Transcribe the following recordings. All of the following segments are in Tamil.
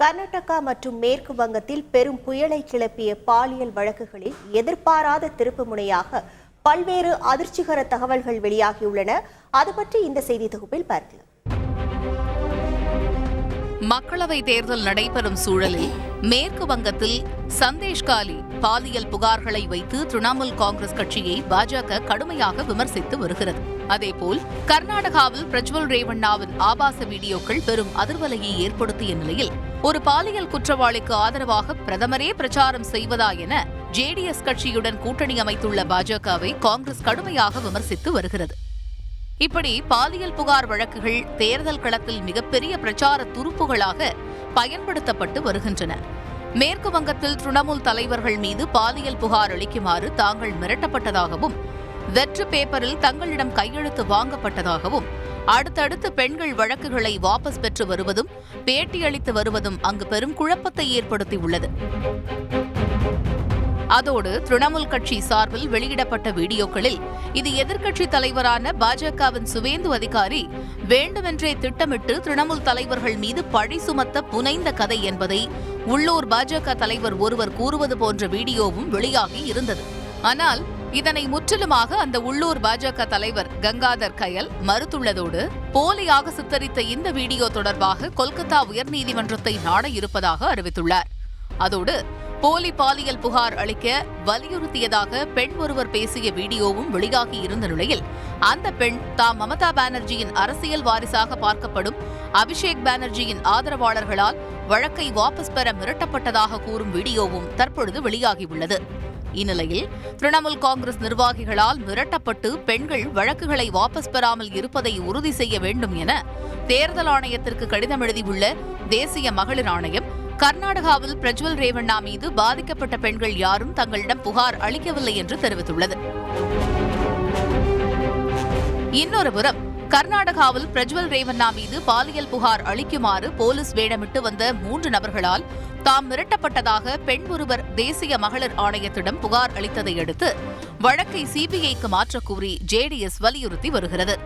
கர்நாடகா மற்றும் மேற்கு வங்கத்தில் பெரும் புயலை கிளப்பிய பாலியல் வழக்குகளில் எதிர்பாராத திருப்புமுனையாக பல்வேறு அதிர்ச்சிகர தகவல்கள் வெளியாகியுள்ளன. அது பற்றி இந்த செய்தி தொகுப்பில் பார்க்கலாம். மக்களவைத் தேர்தல் நடைபெறும் சூழலில் மேற்கு வங்கத்தில் சந்தேஷ்காலி பாலியல் புகார்களை வைத்து திரிணாமுல் காங்கிரஸ் கட்சியை பாஜக கடுமையாக விமர்சித்து வருகிறது. அதேபோல் கர்நாடகாவில் பிரஜ்வல் ரேவண்ணாவின் ஆபாச வீடியோக்கள் பெரும் அதிர்வலையை ஏற்படுத்திய நிலையில் ஒரு பாலியல் குற்றவாளிக்கு ஆதரவாக பிரதமரே பிரச்சாரம் செய்வதா என ஜேடிஎஸ் கட்சியுடன் கூட்டணி அமைத்துள்ள பாஜகவை காங்கிரஸ் கடுமையாக விமர்சித்து வருகிறது. இப்படி பாலியல் புகார் வழக்குகள் தேர்தல் களத்தில் மிகப்பெரிய பிரச்சார துருப்புகளாக பயன்படுத்தப்பட்டு வருகின்றன. மேற்கு வங்கத்தில் திரிணாமுல் தலைவர்கள் மீது பாலியல் புகார் அளிக்குமாறு தாங்கள் மிரட்டப்பட்டதாகவும், வெற்று பேப்பரில் தங்களிடம் கையெழுத்து வாங்கப்பட்டதாகவும், அடுத்தடுத்து பெண்கள் வழக்குகளை வாபஸ் பெற்று வருவதும் பேட்டியளித்து வருவதும் அங்கு பெரும் குழப்பத்தை ஏற்படுத்தியுள்ளது. அதோடு திரிணாமுல் கட்சி சார்பில் வெளியிடப்பட்ட வீடியோக்களில் இது எதிர்க்கட்சித் தலைவரான பாஜகவின் சுவேந்து அதிகாரி வேண்டுமென்றே திட்டமிட்டு திரிணாமுல் தலைவர்கள் மீது பழி சுமத்த புனைந்த கதை என்பதை உள்ளூர் பாஜக தலைவர் ஒருவர் கூறுவது போன்ற வீடியோவும் வெளியாகி இருந்தது. ஆனால் இதனை முற்றிலுமாக அந்த உள்ளூர் பாஜக தலைவர் கங்காதர் கயல் மறுத்துள்ளதோடு, போலியாக சித்தரித்த இந்த வீடியோ தொடர்பாக கொல்கத்தா உயர்நீதிமன்றத்தை நாட இருப்பதாக அறிவித்துள்ளார். அதோடு போலி பாலியல் புகார் அளிக்க வலியுறுத்தியதாக பெண் ஒருவர் பேசிய வீடியோவும் வெளியாகி இருந்த நிலையில், அந்த பெண் தாம் மமதா பானர்ஜியின் அரசியல் வாரிசாக பார்க்கப்படும் அபிஷேக் பானர்ஜியின் ஆதரவாளர்களால் வழக்கை வாபஸ் பெற மிரட்டப்பட்டதாக கூறும் வீடியோவும் தற்பொழுது வெளியாகியுள்ளது. இந்நிலையில் திரிணாமுல் காங்கிரஸ் நிர்வாகிகளால் மிரட்டப்பட்டு பெண்கள் வழக்குகளை வாபஸ் பெறாமல் இருப்பதை உறுதி செய்ய வேண்டும் என தேர்தல் ஆணையத்திற்கு கடிதம் எழுதியுள்ள தேசிய மகளிர் ஆணையம், கர்நாடகாவில் பிரஜ்வல் ரேவண்ணா மீது பாதிக்கப்பட்ட பெண்கள் யாரும் தங்களிடம் புகார் அளிக்கவில்லை என்று தெரிவித்துள்ளது. இன்னொருபுறம் கர்நாடகாவில் பிரஜ்வல் ரேவண்ணா மீது பாலியல் புகார் அளிக்குமாறு போலீஸ் வேடமிட்டு வந்த 3 நபர்களால் தாம் மிரட்டப்பட்டதாக பெண் ஒருவர் தேசிய மகளிர் ஆணையத்திடம் புகார் அளித்ததை அடுத்து வழக்கை சிபிஐக்கு மாற்றக் கோரி ஜேடிஎஸ் வலியுறுத்தி வருகிறது.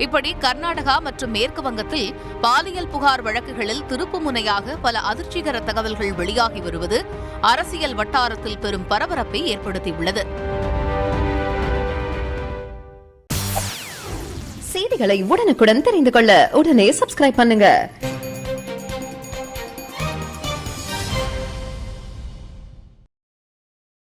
இப்படி கர்நாடகா மற்றும் மேற்கு வங்கத்தில் பாலியல் புகார் வழக்குகளில் திருப்புமுனையாக பல அதிர்ச்சிகர தகவல்கள் வெளியாகி வருவது அரசியல் வட்டாரத்தில் பெரும் பரபரப்பை ஏற்படுத்தியுள்ளது. செய்திகளை உடனுக்குடன் தெரிந்து கொள்ள உடனே சப்ஸ்கிரைப் பண்ணுங்க.